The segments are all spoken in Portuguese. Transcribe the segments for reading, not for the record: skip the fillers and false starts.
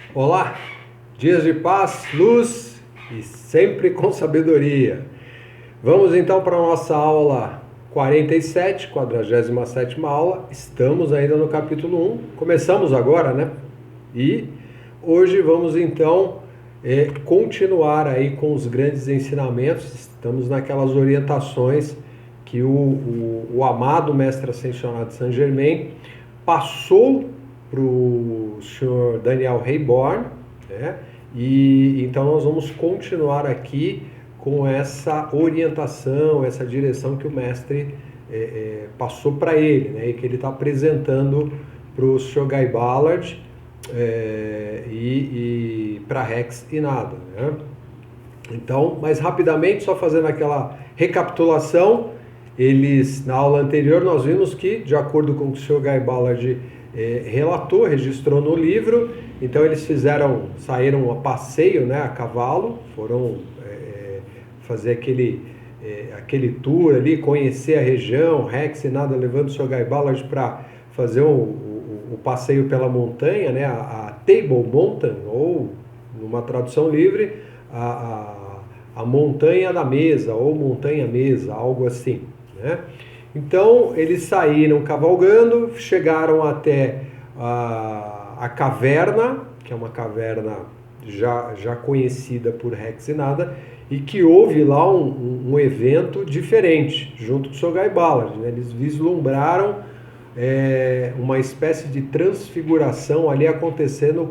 Olá, dias de paz, luz e sempre com sabedoria. Vamos então para a nossa aula 47, 47ª aula. Estamos ainda no capítulo 1, começamos agora, né? E hoje vamos então continuar aí com os grandes ensinamentos. Estamos naquelas orientações que o amado Mestre Ascensionado Saint Germain passou para o senhor Daniel Rayborn, né? E então nós vamos continuar aqui com essa orientação, essa direção que o mestre passou para ele, né? E que ele está apresentando para o senhor Guy Ballard e para Rex e nada, né? Então, mais rapidamente, só fazendo aquela recapitulação, na aula anterior, nós vimos que, de acordo com o que o Sr. Guy Ballard relatou, registrou no livro, então eles saíram a passeio, né, a cavalo, foram fazer aquele tour ali, conhecer a região, Rex e nada levando o Sr. Guy Ballard para fazer o passeio pela montanha, né, a Table Mountain, ou, numa tradução livre, a montanha da mesa, ou montanha mesa, algo assim, né? Então eles saíram cavalgando, chegaram até a caverna, que é uma caverna já conhecida por Rex e nada, e que houve lá um evento diferente, junto com o Sr. Guy Ballard, né? Eles vislumbraram uma espécie de transfiguração ali acontecendo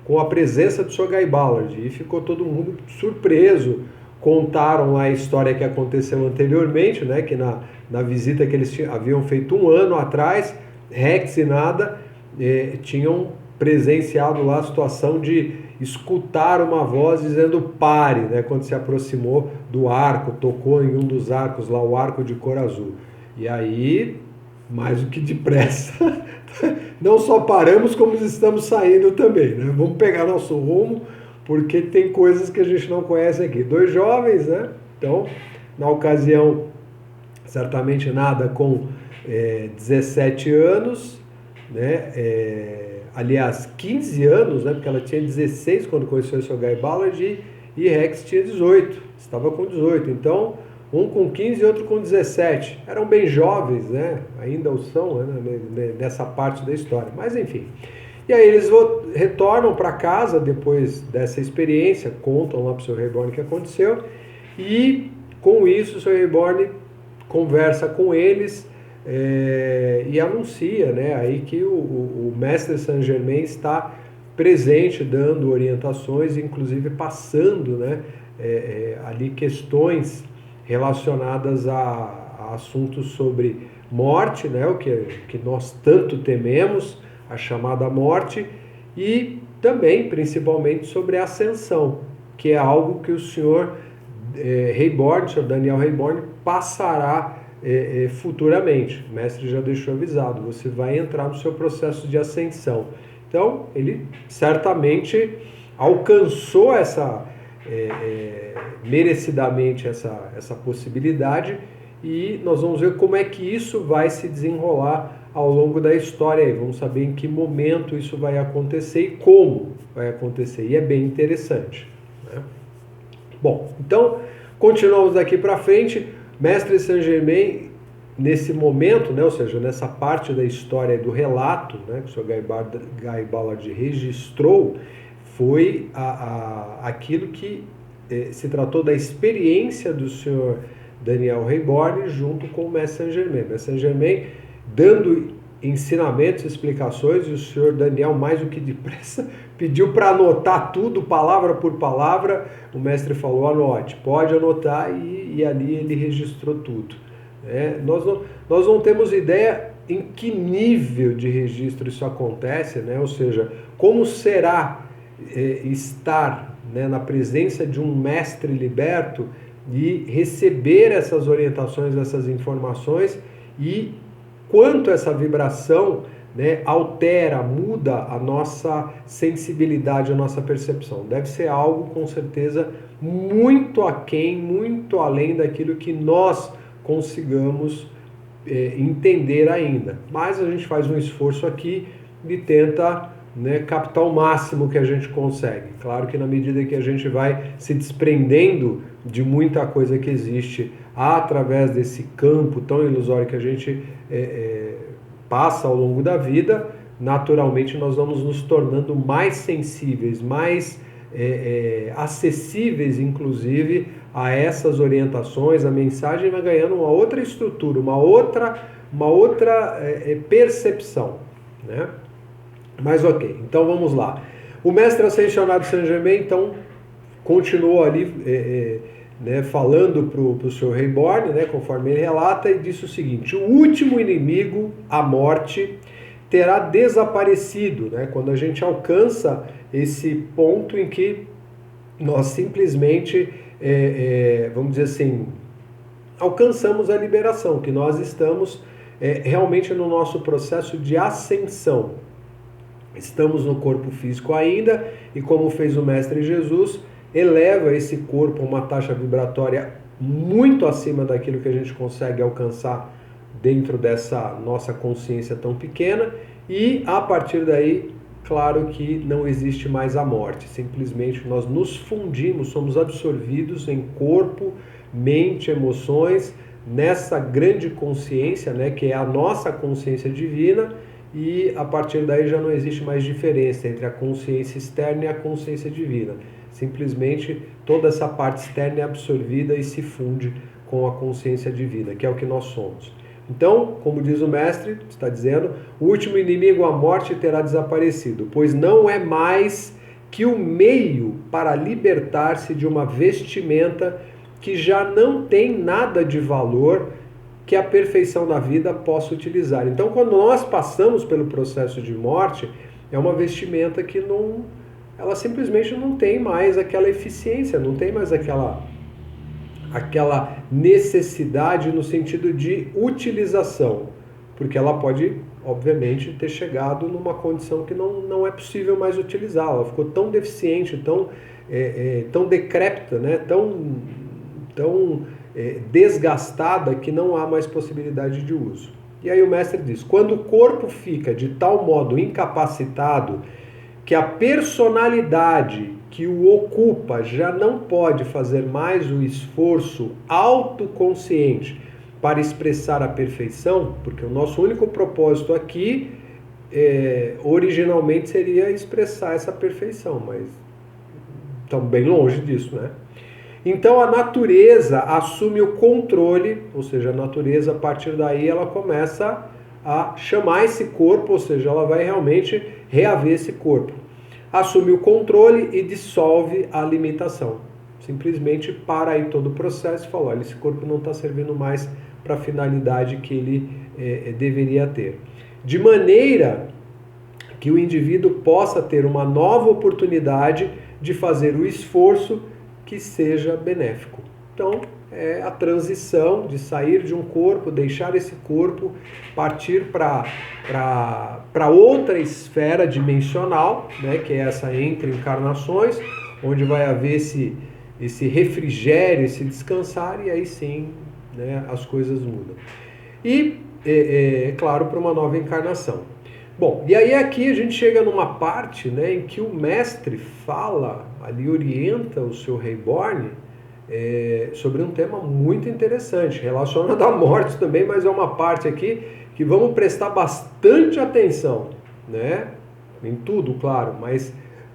com a presença do Sr. Guy Ballard, e ficou todo mundo surpreso. Contaram a história que aconteceu anteriormente, né, que na visita que eles haviam feito 1 ano atrás, Rex e nada tinham presenciado lá a situação de escutar uma voz dizendo pare, né, quando se aproximou do arco, tocou em um dos arcos lá, o arco de cor azul. E aí, mais do que depressa, não só paramos, como estamos saindo também, né? Vamos pegar nosso rumo, porque tem coisas que a gente não conhece aqui. 2 jovens, né? Então, na ocasião, certamente nada com 17 anos, né? Aliás, 15 anos, né? Porque ela tinha 16 quando conheceu o Sr. Guy Ballard e Rex tinha 18, estava com 18. Então, um com 15 e outro com 17. Eram bem jovens, né? Ainda o são, né? Nessa parte da história. Mas, enfim. E aí eles retornam para casa depois dessa experiência, contam lá para o Sr. Rayborn o que aconteceu, e com isso o Sr. Rayborn conversa com eles e anuncia, né, aí que o mestre Saint Germain está presente, dando orientações, inclusive passando, né, ali questões relacionadas a assuntos sobre morte, né, o que nós tanto tememos, a chamada morte, e também, principalmente, sobre a ascensão, que é algo que o senhor Rayborn, o senhor Daniel Rayborn, passará futuramente. O mestre já deixou avisado, você vai entrar no seu processo de ascensão. Então, ele certamente alcançou merecidamente essa possibilidade, e nós vamos ver como é que isso vai se desenrolar ao longo da história. Aí vamos saber em que momento isso vai acontecer e como vai acontecer, e é bem interessante, né? Bom, então continuamos daqui para frente. Mestre Saint Germain, nesse momento, né, ou seja, nessa parte da história do relato, né, que o Sr. Guy Ballard registrou, foi aquilo que se tratou da experiência do Sr. Daniel Rayborn junto com o Mestre Saint Germain. O Mestre Saint Germain dando ensinamentos, explicações, e o senhor Daniel, mais do que depressa, pediu para anotar tudo, palavra por palavra. O mestre falou, anote, pode anotar, e ali ele registrou tudo. Nós não temos ideia em que nível de registro isso acontece, né? Ou seja, como será estar, né, na presença de um mestre liberto e receber essas orientações, essas informações, e quanto essa vibração, né, altera, muda a nossa sensibilidade, a nossa percepção. Deve ser algo, com certeza, muito aquém, muito além daquilo que nós consigamos entender ainda. Mas a gente faz um esforço aqui e tenta né, captar o máximo que a gente consegue. Claro que na medida que a gente vai se desprendendo de muita coisa que existe através desse campo tão ilusório que a gente passa ao longo da vida, naturalmente nós vamos nos tornando mais sensíveis, mais acessíveis, inclusive, a essas orientações. A mensagem vai ganhando uma outra estrutura, uma outra percepção, né? Mas ok, então vamos lá. O mestre ascensionado Saint Germain, então, continuou ali né, falando para o Sr. Reborn, né, conforme ele relata, e disse o seguinte: o último inimigo, a morte, terá desaparecido, né, quando a gente alcança esse ponto em que nós simplesmente, vamos dizer assim, alcançamos a liberação, que nós estamos realmente no nosso processo de ascensão. Estamos no corpo físico ainda, e como fez o Mestre Jesus, eleva esse corpo a uma taxa vibratória muito acima daquilo que a gente consegue alcançar dentro dessa nossa consciência tão pequena, e a partir daí, claro que não existe mais a morte, simplesmente nós nos fundimos, somos absorvidos em corpo, mente, emoções, nessa grande consciência, né, que é a nossa consciência divina, e a partir daí já não existe mais diferença entre a consciência externa e a consciência divina. Simplesmente toda essa parte externa é absorvida e se funde com a consciência divina, que é o que nós somos. Então, como diz o mestre, está dizendo, o último inimigo, a morte, terá desaparecido, pois não é mais que o meio para libertar-se de uma vestimenta que já não tem nada de valor que a perfeição da vida possa utilizar. Então, quando nós passamos pelo processo de morte, é uma vestimenta que não, ela simplesmente não tem mais aquela eficiência, não tem mais aquela necessidade no sentido de utilização, porque ela pode, obviamente, ter chegado numa condição que não é possível mais utilizar. Ela ficou tão deficiente, tão decrépita, né? tão desgastada, que não há mais possibilidade de uso. E aí o mestre diz: quando o corpo fica de tal modo incapacitado que a personalidade que o ocupa já não pode fazer mais o esforço autoconsciente para expressar a perfeição, porque o nosso único propósito aqui originalmente seria expressar essa perfeição, mas estamos bem longe disso, né? Então a natureza assume o controle, ou seja, a natureza, a partir daí, ela começa a chamar esse corpo, ou seja, ela vai realmente reaver esse corpo. Assume o controle e dissolve a limitação. Simplesmente para aí todo o processo e fala: olha, esse corpo não está servindo mais para a finalidade que ele deveria ter. De maneira que o indivíduo possa ter uma nova oportunidade de fazer o esforço que seja benéfico. Então, é a transição de sair de um corpo, deixar esse corpo, partir para outra esfera dimensional, né, que é essa entre encarnações, onde vai haver esse refrigério, esse descansar, e aí sim, né, as coisas mudam. E, claro, para uma nova encarnação. Bom, e aí aqui a gente chega numa parte, né, em que o mestre fala, ali orienta o Sr. Reborn sobre um tema muito interessante, relacionado à morte também, mas é uma parte aqui que vamos prestar bastante atenção, né? Em tudo, claro, mas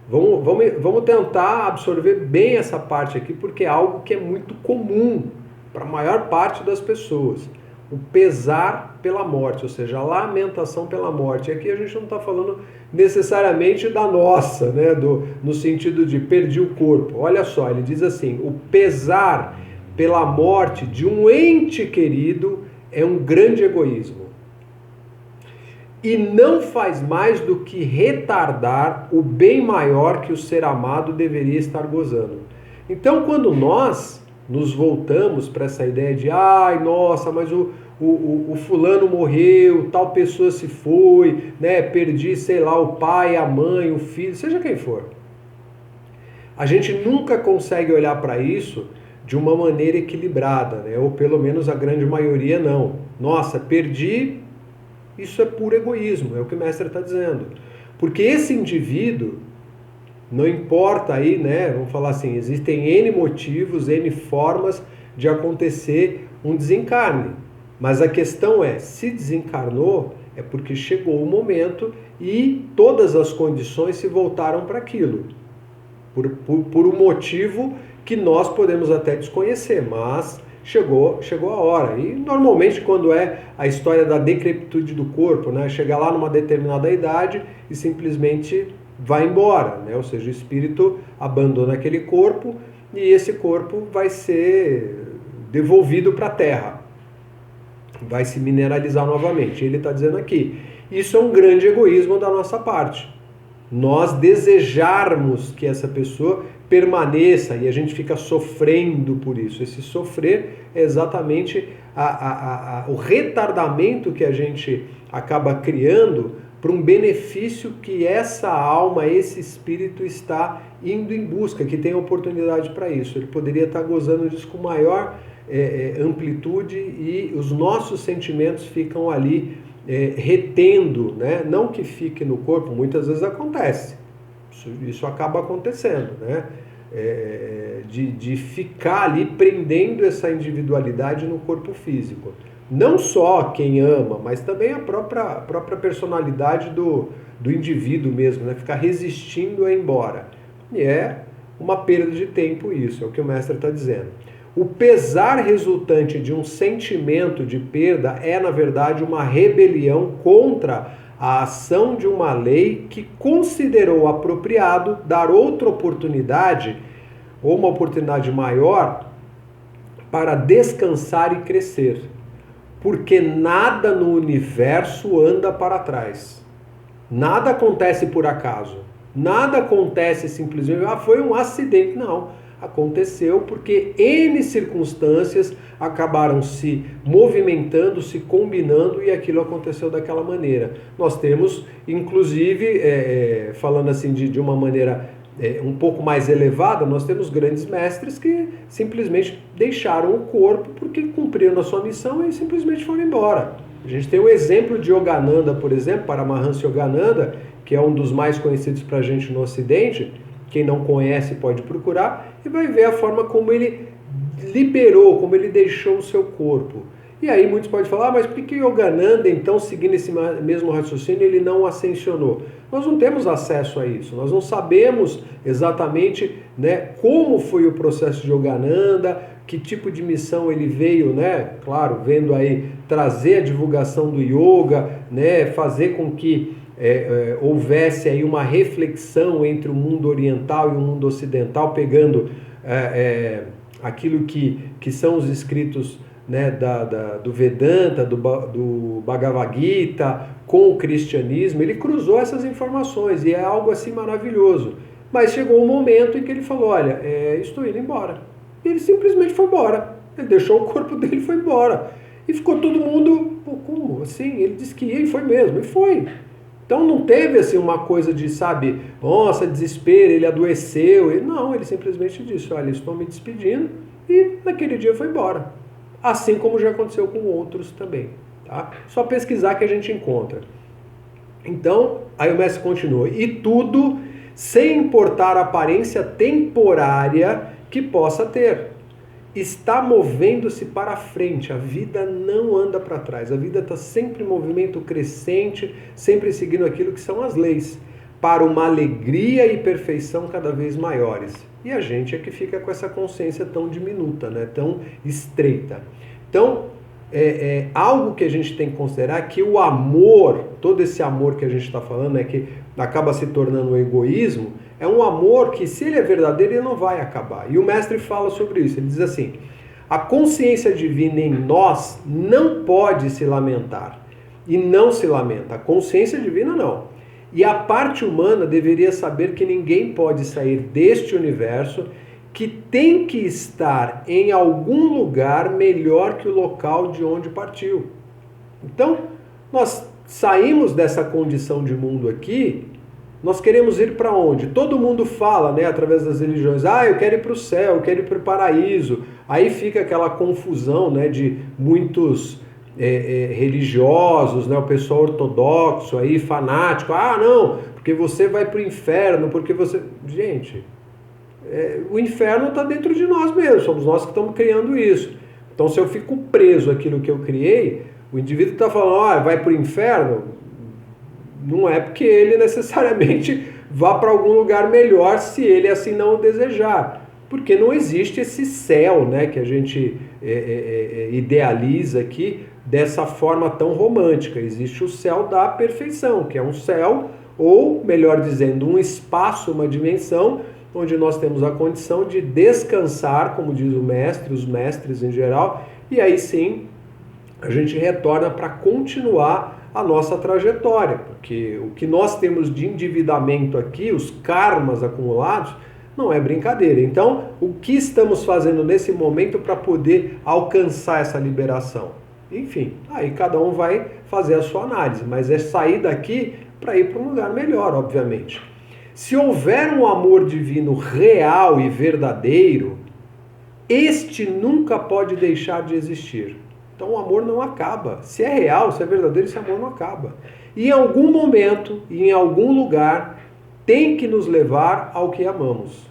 vamos tentar absorver bem essa parte aqui, porque é algo que é muito comum para a maior parte das pessoas. O pesar pela morte, ou seja, a lamentação pela morte. Aqui a gente não está falando necessariamente da nossa, né? No sentido de perdi o corpo. Olha só, ele diz assim: o pesar pela morte de um ente querido é um grande egoísmo. E não faz mais do que retardar o bem maior que o ser amado deveria estar gozando. Então, quando nós nos voltamos para essa ideia de ai, nossa, mas o fulano morreu, tal pessoa se foi, né? Perdi, sei lá, o pai, a mãe, o filho, seja quem for. A gente nunca consegue olhar para isso de uma maneira equilibrada, né? Ou pelo menos a grande maioria não. Nossa, perdi, isso é puro egoísmo, é o que o mestre está dizendo. Porque esse indivíduo, não importa aí, né, vamos falar assim, existem N motivos, N formas de acontecer um desencarne. Mas a questão é, se desencarnou, é porque chegou o momento e todas as condições se voltaram para aquilo. Por um motivo que nós podemos até desconhecer, mas chegou a hora. E normalmente quando é a história da decrepitude do corpo, né, chega lá numa determinada idade e simplesmente vai embora, né? Ou seja, o espírito abandona aquele corpo e esse corpo vai ser devolvido para a Terra, vai se mineralizar novamente. Ele está dizendo aqui, isso é um grande egoísmo da nossa parte. Nós desejarmos que essa pessoa permaneça e a gente fica sofrendo por isso. Esse sofrer é exatamente o retardamento que a gente acaba criando para um benefício que essa alma, esse espírito está indo em busca, que tem oportunidade para isso. Ele poderia estar gozando disso com maior amplitude e os nossos sentimentos ficam ali retendo, né? Não que fique no corpo, muitas vezes acontece, isso acaba acontecendo, né? De ficar ali prendendo essa individualidade no corpo físico. Não só quem ama, mas também a própria personalidade do indivíduo mesmo, né? Ficar resistindo a ir embora. E é uma perda de tempo isso, é o que o mestre está dizendo. O pesar resultante de um sentimento de perda é, na verdade, uma rebelião contra a ação de uma lei que considerou apropriado dar outra oportunidade, ou uma oportunidade maior, para descansar e crescer. Porque nada no universo anda para trás. Nada acontece por acaso. Nada acontece simplesmente, foi um acidente. Não. Aconteceu porque N circunstâncias acabaram se movimentando, se combinando e aquilo aconteceu daquela maneira. Nós temos, inclusive, falando assim de uma maneira um pouco mais elevada, nós temos grandes mestres que simplesmente deixaram o corpo porque cumpriram a sua missão e simplesmente foram embora. A gente tem o exemplo de Yogananda, por exemplo, Paramahansa Yogananda, que é um dos mais conhecidos para a gente no Ocidente. Quem não conhece pode procurar e vai ver a forma como ele liberou, como ele deixou o seu corpo. E aí muitos podem falar, mas por que Yogananda, então, seguindo esse mesmo raciocínio, ele não ascensionou? Nós não temos acesso a isso, nós não sabemos exatamente, né, como foi o processo de Yogananda, que tipo de missão ele veio, né, claro, vendo aí, trazer a divulgação do yoga, né, fazer com que houvesse aí uma reflexão entre o mundo oriental e o mundo ocidental, pegando aquilo que são os escritos, né, do Vedanta, do Bhagavad Gita, com o cristianismo. Ele cruzou essas informações e é algo assim maravilhoso. Mas chegou um momento em que ele falou, olha, estou indo embora. E ele simplesmente foi embora. Ele deixou o corpo dele e foi embora. E ficou todo mundo, pô, como assim? Ele disse que ia e foi mesmo, e foi. Então não teve assim uma coisa de, sabe, nossa, desespero, ele adoeceu. Não, ele simplesmente disse, olha, estou me despedindo, e naquele dia foi embora. Assim como já aconteceu com outros também. Tá? Só pesquisar que a gente encontra. Então, aí o mestre continua, e tudo sem importar a aparência temporária que possa ter. Está movendo-se para frente, a vida não anda para trás, a vida está sempre em movimento crescente, sempre seguindo aquilo que são as leis, para uma alegria e perfeição cada vez maiores. E a gente é que fica com essa consciência tão diminuta, né? Tão estreita. Então, algo que a gente tem que considerar que o amor, todo esse amor que a gente está falando, né, que acaba se tornando um egoísmo, é um amor que, se ele é verdadeiro, ele não vai acabar. E o mestre fala sobre isso, ele diz assim, a consciência divina em nós não pode se lamentar, e não se lamenta. A consciência divina não. E a parte humana deveria saber que ninguém pode sair deste universo, que tem que estar em algum lugar melhor que o local de onde partiu. Então, nós saímos dessa condição de mundo aqui, nós queremos ir para onde? Todo mundo fala, né, através das religiões, eu quero ir para o céu, eu quero ir para o paraíso. Aí fica aquela confusão, né, de muitos religiosos, né, o pessoal ortodoxo, aí, fanático, não, porque porque você vai para o inferno, porque você... Gente, o inferno está dentro de nós mesmos, somos nós que estamos criando isso. Então, se eu fico preso àquilo que eu criei, o indivíduo está falando, vai para o inferno, não é porque ele necessariamente vá para algum lugar melhor se ele assim não o desejar. Porque não existe esse céu, né, que a gente idealiza aqui dessa forma tão romântica. Existe o céu da perfeição, que é um céu, ou melhor dizendo, um espaço, uma dimensão, onde nós temos a condição de descansar, como diz o mestre, os mestres em geral, e aí sim a gente retorna para continuar a nossa trajetória, porque o que nós temos de endividamento aqui, os karmas acumulados, não é brincadeira. Então, o que estamos fazendo nesse momento para poder alcançar essa liberação? Enfim, aí cada um vai fazer a sua análise, mas é sair daqui para ir para um lugar melhor, obviamente. Se houver um amor divino real e verdadeiro, este nunca pode deixar de existir. Então o amor não acaba. Se é real, se é verdadeiro, esse amor não acaba. E em algum momento, em algum lugar, tem que nos levar ao que amamos.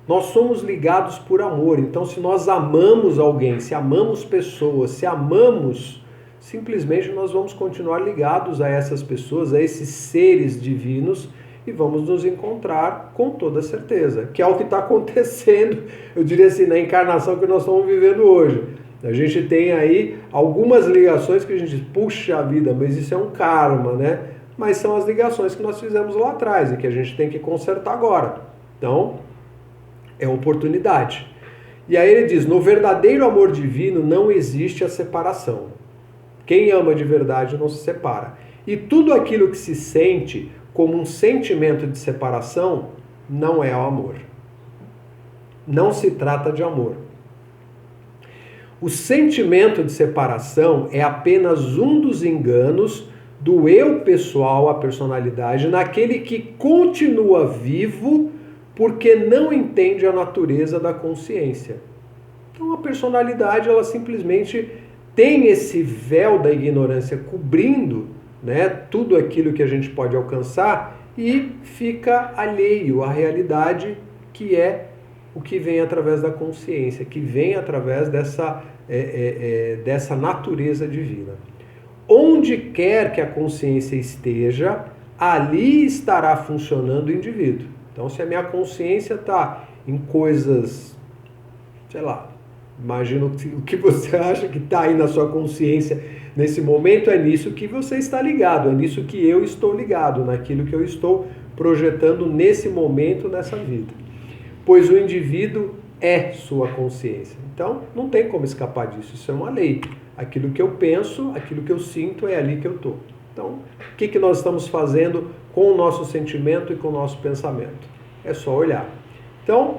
Nós somos ligados por amor. Então se nós amamos alguém, se amamos pessoas, se amamos, simplesmente nós vamos continuar ligados a essas pessoas, a esses seres divinos, e vamos nos encontrar com toda certeza, que é o que está acontecendo, eu diria assim, na encarnação que nós estamos vivendo hoje. A gente tem aí algumas ligações que a gente diz, puxa vida, mas isso é um karma, né? Mas são as ligações que nós fizemos lá atrás e que a gente tem que consertar agora. Então, é oportunidade. E aí ele diz, no verdadeiro amor divino não existe a separação. Quem ama de verdade não se separa. E tudo aquilo que se sente como um sentimento de separação não é o amor. Não se trata de amor. O sentimento de separação é apenas um dos enganos do eu pessoal, a personalidade, naquele que continua vivo porque não entende a natureza da consciência. Então a personalidade, ela simplesmente tem esse véu da ignorância cobrindo, né, tudo aquilo que a gente pode alcançar e fica alheio à realidade que é o que vem através da consciência, que vem através dessa natureza divina. Onde quer que a consciência esteja, ali estará funcionando o indivíduo. Então, se a minha consciência está em coisas, sei lá, imagina o que você acha que está aí na sua consciência nesse momento, é nisso que você está ligado, é nisso que eu estou ligado, naquilo que eu estou projetando nesse momento, nessa vida. Pois o indivíduo é sua consciência. Então, não tem como escapar disso, isso é uma lei. Aquilo que eu penso, aquilo que eu sinto, é ali que eu estou. Então, o que nós estamos fazendo com o nosso sentimento e com o nosso pensamento? É só olhar. Então,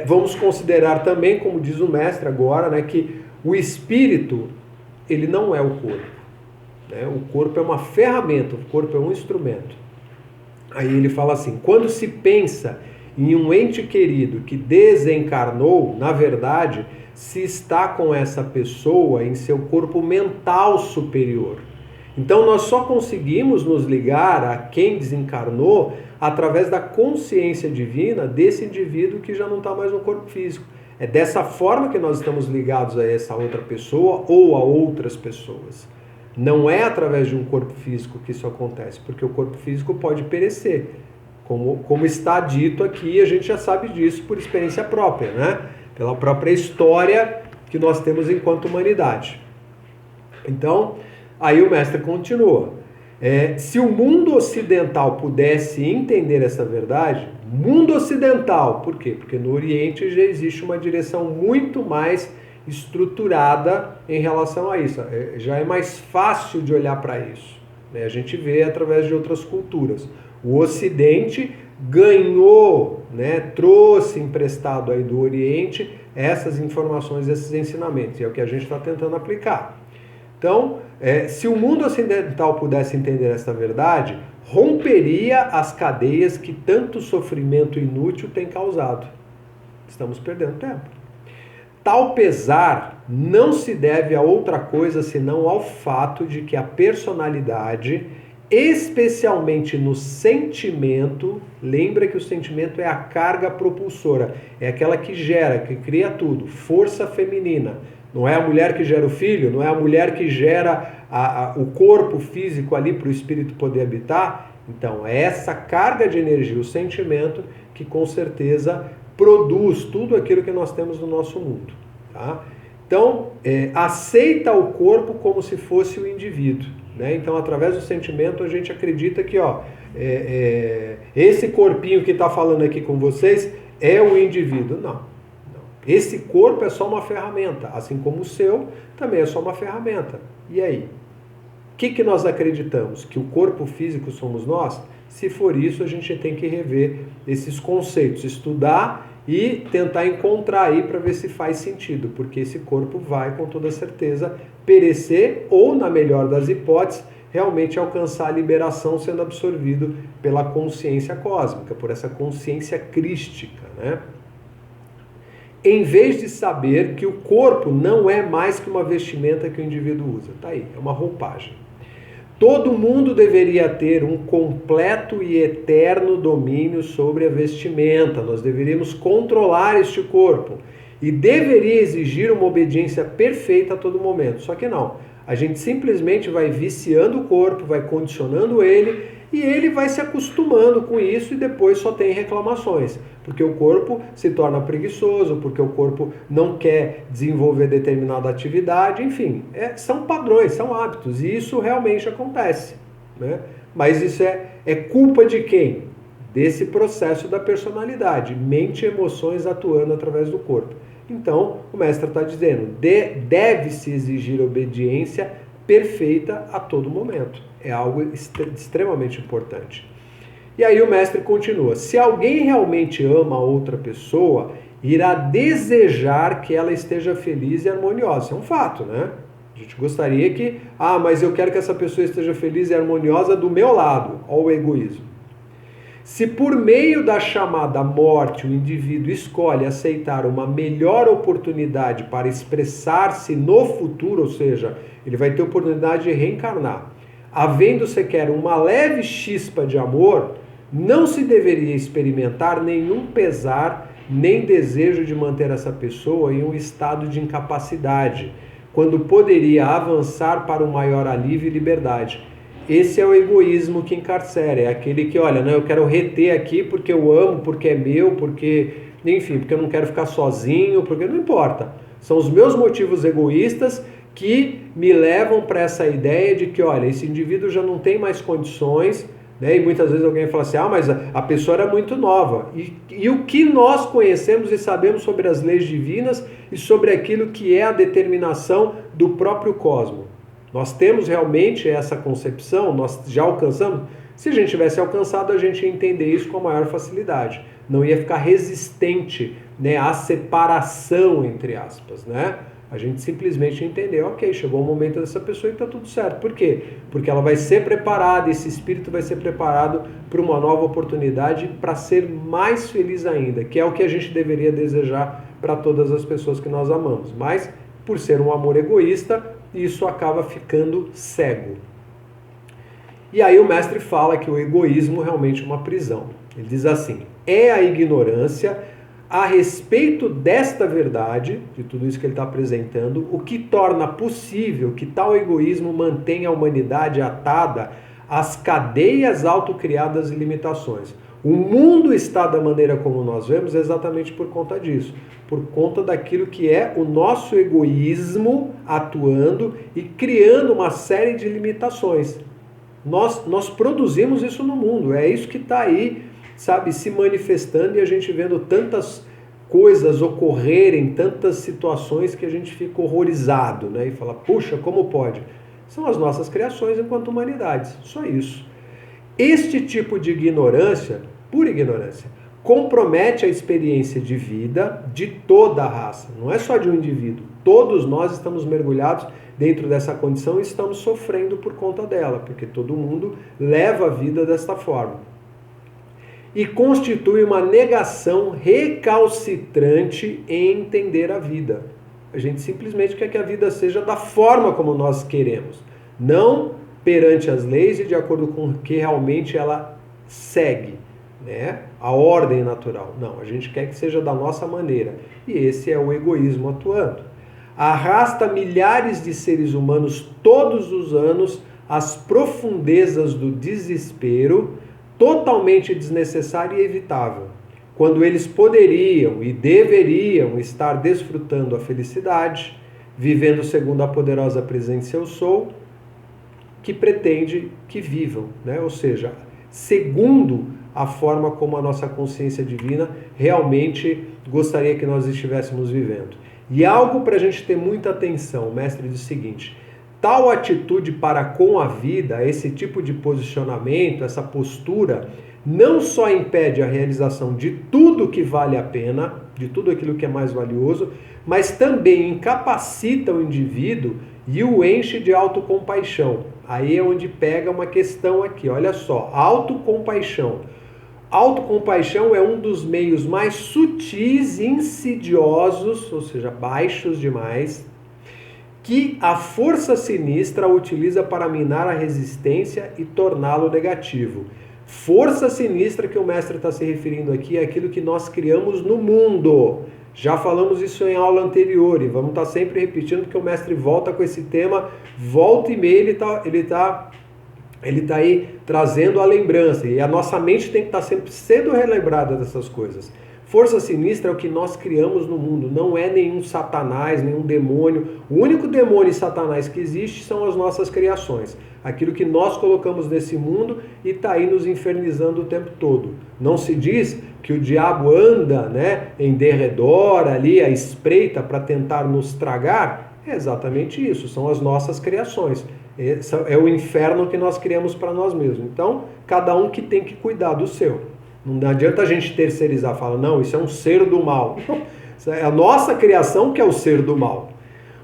vamos considerar também, como diz o mestre agora, né, que o espírito, ele não é o corpo. Né? O corpo é uma ferramenta, o corpo é um instrumento. Aí ele fala assim, quando se pensa em um ente querido que desencarnou, na verdade, se está com essa pessoa em seu corpo mental superior. Então nós só conseguimos nos ligar a quem desencarnou através da consciência divina desse indivíduo que já não está mais no corpo físico. É dessa forma que nós estamos ligados a essa outra pessoa ou a outras pessoas. Não é através de um corpo físico que isso acontece, porque o corpo físico pode perecer. Como está dito aqui, a gente já sabe disso por experiência própria, né? Pela própria história que nós temos enquanto humanidade. Então, aí o mestre continua. Se o mundo ocidental pudesse entender essa verdade, mundo ocidental, por quê? Porque no Oriente já existe uma direção muito mais estruturada em relação a isso. Já é mais fácil de olhar para isso. Né? A gente vê através de outras culturas. O Ocidente ganhou, né, trouxe emprestado aí do Oriente essas informações, esses ensinamentos, e é o que a gente está tentando aplicar. Então, se o mundo ocidental pudesse entender essa verdade, romperia as cadeias que tanto sofrimento inútil tem causado. Estamos perdendo tempo. Tal pesar não se deve a outra coisa senão ao fato de que a personalidade especialmente no sentimento. Lembra que o sentimento é a carga propulsora, é aquela que gera, que cria tudo, força feminina. Não é a mulher que gera o filho, não é a mulher que gera o corpo físico ali para o espírito poder habitar. Então é essa carga de energia, o sentimento, que com certeza produz tudo aquilo que nós temos no nosso mundo. Tá? Então, aceita o corpo como se fosse o indivíduo. Né? Então, através do sentimento, a gente acredita que esse corpinho que está falando aqui com vocês é o indivíduo. Não. Esse corpo é só uma ferramenta, assim como o seu também é só uma ferramenta. E aí? O que nós acreditamos? Que o corpo físico somos nós? Se for isso, a gente tem que rever esses conceitos, estudar e tentar encontrar aí para ver se faz sentido, porque esse corpo vai, com toda certeza, perecer ou, na melhor das hipóteses, realmente alcançar a liberação sendo absorvido pela consciência cósmica, por essa consciência crística, né? Em vez de saber que o corpo não é mais que uma vestimenta que o indivíduo usa. Tá aí, é uma roupagem. Todo mundo deveria ter um completo e eterno domínio sobre a vestimenta. Nós deveríamos controlar este corpo e deveria exigir uma obediência perfeita a todo momento. Só que não. A gente simplesmente vai viciando o corpo, vai condicionando ele e ele vai se acostumando com isso e depois só tem reclamações. Porque o corpo se torna preguiçoso, porque o corpo não quer desenvolver determinada atividade, enfim, são padrões, são hábitos, e isso realmente acontece. Né? Mas isso é culpa de quem? Desse processo da personalidade, mente e emoções atuando através do corpo. Então, o mestre está dizendo, deve-se exigir obediência perfeita a todo momento. É algo extremamente importante. E aí o mestre continua, se alguém realmente ama outra pessoa, irá desejar que ela esteja feliz e harmoniosa. Isso é um fato, né? A gente gostaria que, mas eu quero que essa pessoa esteja feliz e harmoniosa do meu lado. Olha o egoísmo. Se por meio da chamada morte o indivíduo escolhe aceitar uma melhor oportunidade para expressar-se no futuro, ou seja, ele vai ter oportunidade de reencarnar, havendo sequer uma leve chispa de amor, não se deveria experimentar nenhum pesar nem desejo de manter essa pessoa em um estado de incapacidade, quando poderia avançar para um maior alívio e liberdade. Esse é o egoísmo que encarcera, é aquele que, olha, eu quero reter aqui porque eu amo, porque é meu, porque, enfim, porque eu não quero ficar sozinho, porque não importa. São os meus motivos egoístas que me levam para essa ideia de que, olha, esse indivíduo já não tem mais condições, né? E muitas vezes alguém fala assim, mas a pessoa era muito nova. E o que nós conhecemos e sabemos sobre as leis divinas e sobre aquilo que é a determinação do próprio cosmos? Nós temos realmente essa concepção? Nós já alcançamos? Se a gente tivesse alcançado, a gente ia entender isso com a maior facilidade. Não ia ficar resistente, né, à separação, entre aspas, né? A gente simplesmente entendeu, ok, chegou o momento dessa pessoa e está tudo certo. Por quê? Porque ela vai ser preparada, esse espírito vai ser preparado para uma nova oportunidade para ser mais feliz ainda, que é o que a gente deveria desejar para todas as pessoas que nós amamos. Mas, por ser um amor egoísta, isso acaba ficando cego. E aí o mestre fala que o egoísmo realmente é uma prisão. Ele diz assim, é a ignorância a respeito desta verdade, de tudo isso que ele está apresentando, o que torna possível que tal egoísmo mantenha a humanidade atada às cadeias autocriadas e limitações. O mundo está da maneira como nós vemos exatamente por conta disso, por conta daquilo que é o nosso egoísmo atuando e criando uma série de limitações. Nós produzimos isso no mundo, é isso que está aí, sabe, se manifestando e a gente vendo tantas coisas ocorrerem, tantas situações que a gente fica horrorizado, né? E fala, puxa, como pode? São as nossas criações enquanto humanidades, só isso. Este tipo de ignorância, pura ignorância, compromete a experiência de vida de toda a raça, não é só de um indivíduo. Todos nós estamos mergulhados dentro dessa condição e estamos sofrendo por conta dela, porque todo mundo leva a vida desta forma. E constitui uma negação recalcitrante em entender a vida. A gente simplesmente quer que a vida seja da forma como nós queremos, não perante as leis e de acordo com o que realmente ela segue, né? A ordem natural. Não, a gente quer que seja da nossa maneira. E esse é o egoísmo atuando. Arrasta milhares de seres humanos todos os anos às profundezas do desespero, totalmente desnecessário e evitável, quando eles poderiam e deveriam estar desfrutando a felicidade, vivendo segundo a poderosa presença eu sou, que pretende que vivam, né? Ou seja, segundo a forma como a nossa consciência divina realmente gostaria que nós estivéssemos vivendo. E algo para a gente ter muita atenção, o mestre diz o seguinte: tal atitude para com a vida, esse tipo de posicionamento, essa postura, não só impede a realização de tudo que vale a pena, de tudo aquilo que é mais valioso, mas também incapacita o indivíduo e o enche de autocompaixão. Aí é onde pega uma questão aqui, olha só, autocompaixão. Autocompaixão é um dos meios mais sutis e insidiosos, ou seja, baixos demais, que a força sinistra utiliza para minar a resistência e torná-lo negativo. Força sinistra que o mestre está se referindo aqui é aquilo que nós criamos no mundo. Já falamos isso em aula anterior e vamos estar sempre repetindo que o mestre volta com esse tema, volta e meia ele tá aí trazendo a lembrança, e a nossa mente tem que estar sempre sendo relembrada dessas coisas. Força sinistra é o que nós criamos no mundo, não é nenhum satanás, nenhum demônio. O único demônio e satanás que existe são as nossas criações. Aquilo que nós colocamos nesse mundo e está aí nos infernizando o tempo todo. Não se diz que o diabo anda, né, em derredor ali, à espreita, para tentar nos tragar? É exatamente isso, são as nossas criações. É o inferno que nós criamos para nós mesmos. Então, cada um que tem que cuidar do seu. Não adianta a gente terceirizar, fala, não, isso é um ser do mal. Isso é a nossa criação que é o ser do mal.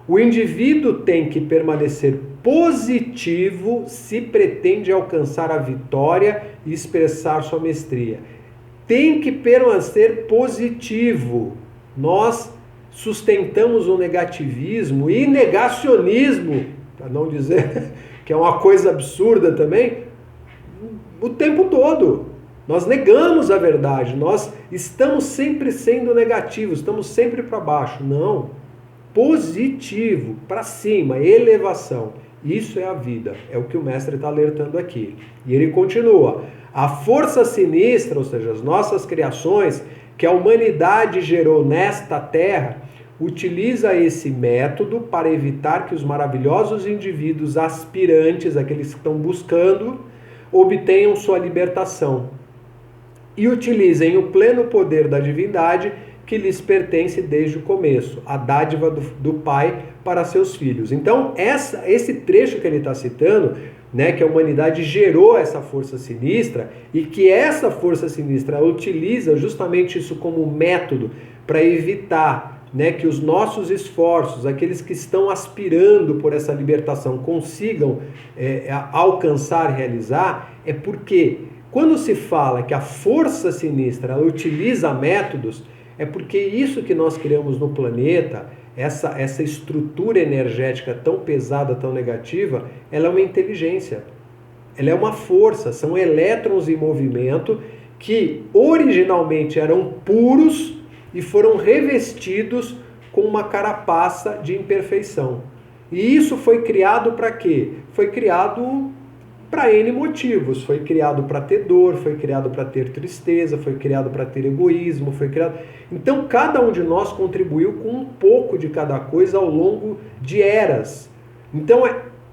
O indivíduo tem que permanecer positivo se pretende alcançar a vitória e expressar sua mestria. Tem que permanecer positivo. Nós sustentamos o negativismo e negacionismo, para não dizer que é uma coisa absurda também, o tempo todo. Nós negamos a verdade, nós estamos sempre sendo negativos, estamos sempre para baixo. Não, positivo, para cima, elevação. Isso é a vida, é o que o mestre está alertando aqui. E ele continua: a força sinistra, ou seja, as nossas criações, que a humanidade gerou nesta terra, utiliza esse método para evitar que os maravilhosos indivíduos aspirantes, aqueles que estão buscando, obtenham sua libertação e utilizem o pleno poder da divindade que lhes pertence desde o começo, a dádiva do Pai para seus filhos. Então, esse trecho que ele está citando, né, que a humanidade gerou essa força sinistra e que essa força sinistra utiliza justamente isso como método para evitar, né, que os nossos esforços, aqueles que estão aspirando por essa libertação, consigam alcançar, realizar, é porque quando se fala que a força sinistra ela utiliza métodos, é porque isso que nós criamos no planeta, essa estrutura energética tão pesada, tão negativa, ela é uma inteligência, ela é uma força, são elétrons em movimento que originalmente eram puros e foram revestidos com uma carapaça de imperfeição. E isso foi criado para quê? Foi criado para N motivos. Foi criado para ter dor, foi criado para ter tristeza, foi criado para ter egoísmo, foi criado... Então, cada um de nós contribuiu com um pouco de cada coisa ao longo de eras. Então,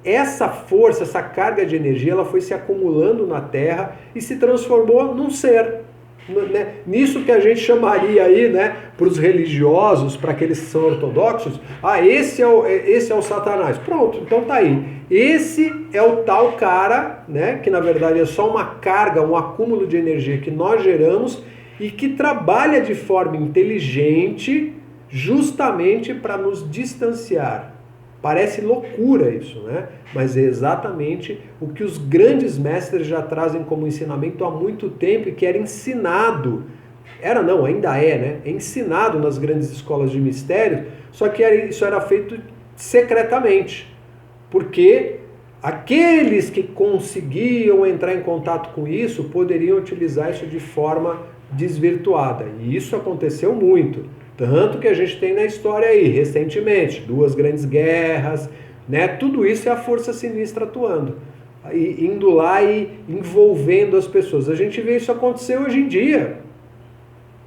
essa força, essa carga de energia, ela foi se acumulando na Terra e se transformou num ser. Né? Nisso que a gente chamaria aí, né, para os religiosos, para aqueles que são ortodoxos, esse é o Satanás. Pronto, então tá aí. Esse é o tal cara, né, que na verdade é só uma carga, um acúmulo de energia que nós geramos e que trabalha de forma inteligente justamente para nos distanciar. Parece loucura isso, né? Mas é exatamente o que os grandes mestres já trazem como ensinamento há muito tempo e que era ensinado. Ainda é, né? É ensinado nas grandes escolas de mistério, só que isso era feito secretamente. Porque Aqueles que conseguiam entrar em contato com isso poderiam utilizar isso de forma desvirtuada. E isso aconteceu muito. Tanto que a gente tem na história aí, recentemente, 2 grandes guerras, né? Tudo isso é a força sinistra atuando, indo lá e envolvendo as pessoas. A gente vê isso acontecer hoje em dia,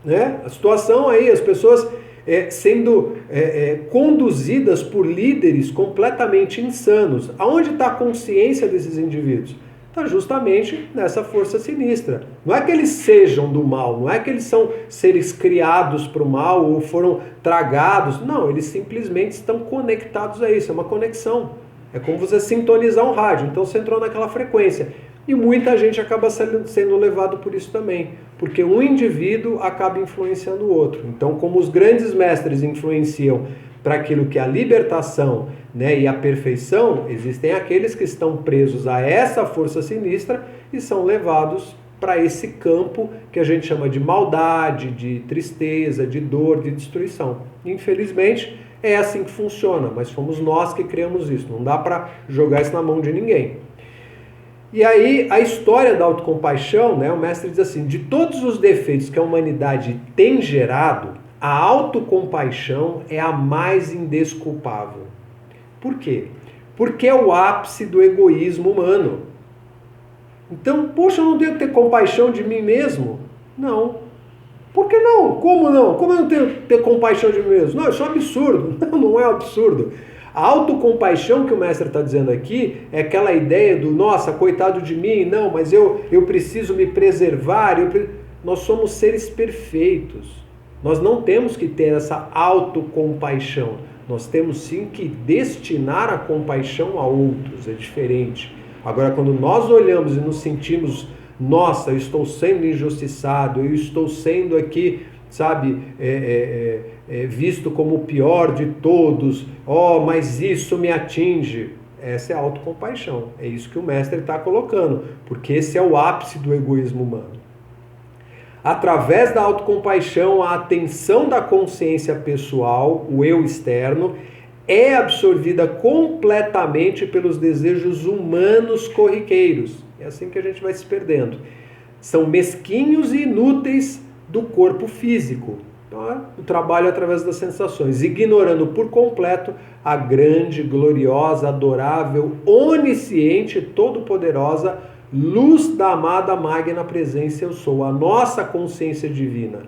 né? A situação aí, as pessoas sendo conduzidas por líderes completamente insanos. Aonde está a consciência desses indivíduos? Está justamente nessa força sinistra. Não é que eles sejam do mal, não é que eles são seres criados para o mal ou foram tragados. Não, eles simplesmente estão conectados a isso, é uma conexão. É como você sintonizar um rádio, então você entrou naquela frequência. E muita gente acaba sendo levado por isso também, porque um indivíduo acaba influenciando o outro. Então, como os grandes mestres influenciam para aquilo que é a libertação, né, e a perfeição, existem aqueles que estão presos a essa força sinistra e são levados para esse campo que a gente chama de maldade, de tristeza, de dor, de destruição. Infelizmente, é assim que funciona, mas fomos nós que criamos isso. Não dá para jogar isso na mão de ninguém. E aí, a história da autocompaixão, né, o mestre diz assim, de todos os defeitos que a humanidade tem gerado, a autocompaixão é a mais indesculpável. Por quê? Porque é o ápice do egoísmo humano. Então, poxa, eu não devo ter compaixão de mim mesmo? Não. Por que não? Como não? Como eu não tenho que ter compaixão de mim mesmo? Não, isso é um absurdo. Não, não é um absurdo. A autocompaixão que o mestre está dizendo aqui é aquela ideia do, nossa, coitado de mim, não, mas eu preciso me preservar. Nós somos seres perfeitos. Nós não temos que ter essa autocompaixão. Nós temos sim que destinar a compaixão a outros, é diferente. Agora, quando nós olhamos e nos sentimos, nossa, eu estou sendo injustiçado, eu estou sendo aqui, sabe, visto como o pior de todos, mas isso me atinge. Essa é a autocompaixão, é isso que o mestre está colocando, porque esse é o ápice do egoísmo humano. Através da autocompaixão, a atenção da consciência pessoal, o eu externo, é absorvida completamente pelos desejos humanos corriqueiros. É assim que a gente vai se perdendo. São mesquinhos e inúteis do corpo físico. Então, o trabalho através das sensações, ignorando por completo a grande, gloriosa, adorável, onisciente, todo-poderosa luz da amada magna presença eu sou, a nossa consciência divina.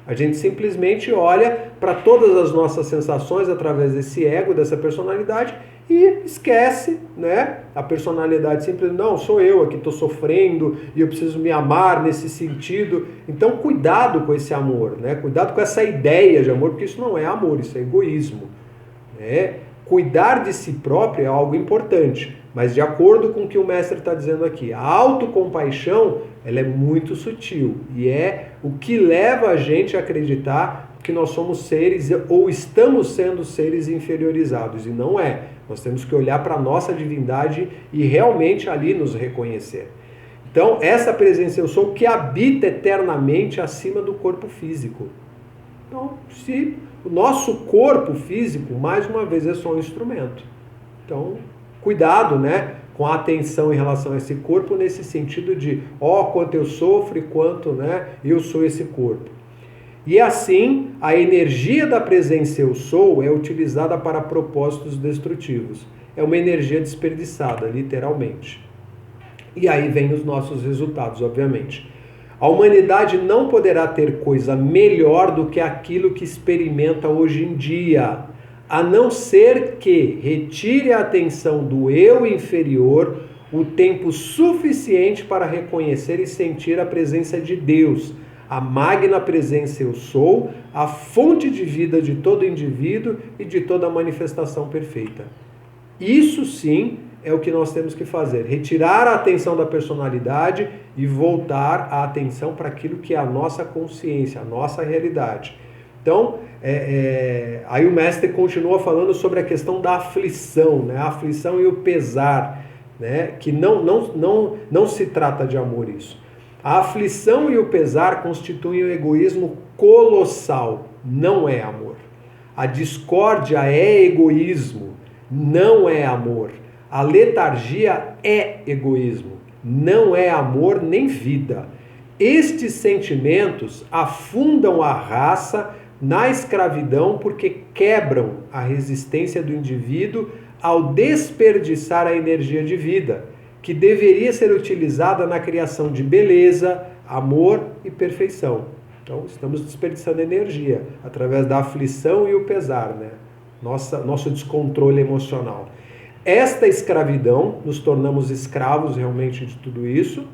A gente simplesmente olha para todas as nossas sensações através desse ego, dessa personalidade e esquece, né? A personalidade simplesmente, não, sou eu aqui, estou sofrendo e eu preciso me amar nesse sentido. Então, cuidado com esse amor, né? Cuidado com essa ideia de amor, porque isso não é amor, isso é egoísmo, né? Cuidar de si próprio é algo importante, mas de acordo com o que o mestre está dizendo aqui, a autocompaixão ela é muito sutil e é o que leva a gente a acreditar que nós somos seres ou estamos sendo seres inferiorizados, e não é. Nós temos que olhar para a nossa divindade e realmente ali nos reconhecer. Então, essa presença eu sou que habita eternamente acima do corpo físico. Então, se o nosso corpo físico, mais uma vez, é só um instrumento. Então, cuidado, né, com a atenção em relação a esse corpo, nesse sentido de, quanto eu sofro e quanto, né, eu sou esse corpo. E assim, a energia da presença eu sou é utilizada para propósitos destrutivos. É uma energia desperdiçada, literalmente. E aí vem os nossos resultados, obviamente. A humanidade não poderá ter coisa melhor do que aquilo que experimenta hoje em dia, a não ser que retire a atenção do eu inferior o tempo suficiente para reconhecer e sentir a presença de Deus, a magna presença eu sou, a fonte de vida de todo indivíduo e de toda manifestação perfeita. Isso sim é o que nós temos que fazer, retirar a atenção da personalidade e voltar a atenção para aquilo que é a nossa consciência, a nossa realidade. Então, aí o mestre continua falando sobre a questão da aflição, né? A aflição e o pesar, né? Que não se trata de amor isso. A aflição e o pesar constituem um egoísmo colossal, não é amor. A discórdia é egoísmo, não é amor. A letargia é egoísmo, não é amor nem vida. Estes sentimentos afundam a raça na escravidão porque quebram a resistência do indivíduo ao desperdiçar a energia de vida, que deveria ser utilizada na criação de beleza, amor e perfeição. Então, estamos desperdiçando energia através da aflição e o pesar, né? Nosso descontrole emocional. Esta escravidão, nos tornamos escravos realmente de tudo isso,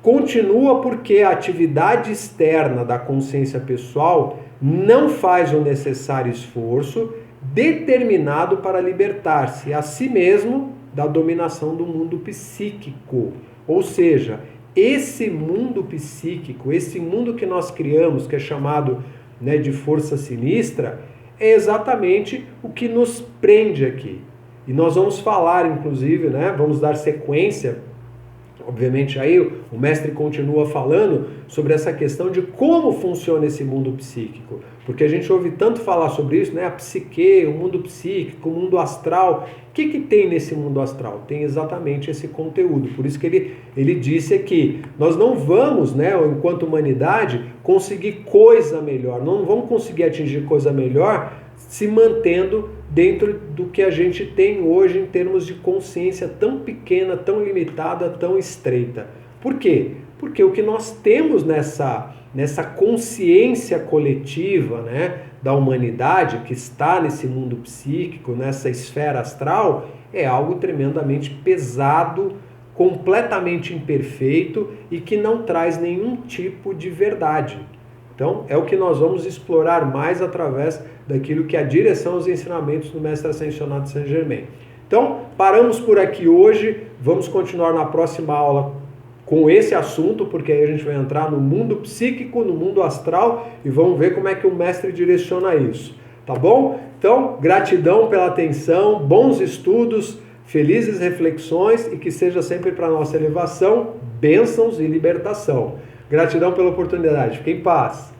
continua porque a atividade externa da consciência pessoal não faz o necessário esforço determinado para libertar-se a si mesmo da dominação do mundo psíquico. Ou seja, esse mundo psíquico, esse mundo que nós criamos, que é chamado, né, de força sinistra, é exatamente o que nos prende aqui. E nós vamos falar, inclusive, né, vamos dar sequência, obviamente aí o mestre continua falando sobre essa questão de como funciona esse mundo psíquico. Porque a gente ouve tanto falar sobre isso, né? A psique, o mundo psíquico, o mundo astral. O que tem nesse mundo astral? Tem exatamente esse conteúdo. Por isso que ele disse aqui, nós não vamos, né, enquanto humanidade, conseguir coisa melhor. Não vamos conseguir atingir coisa melhor se mantendo dentro do que a gente tem hoje em termos de consciência tão pequena, tão limitada, tão estreita. Por quê? Porque o que nós temos nessa consciência coletiva, né, da humanidade que está nesse mundo psíquico, nessa esfera astral, é algo tremendamente pesado, completamente imperfeito e que não traz nenhum tipo de verdade. Então, é o que nós vamos explorar mais através daquilo que é a direção aos ensinamentos do Mestre Ascensionado Saint Germain. Então, paramos por aqui hoje, vamos continuar na próxima aula com esse assunto, porque aí a gente vai entrar no mundo psíquico, no mundo astral, e vamos ver como é que o Mestre direciona isso, tá bom? Então, gratidão pela atenção, bons estudos, felizes reflexões e que seja sempre para nossa elevação, bênçãos e libertação. Gratidão pela oportunidade. Fique em paz.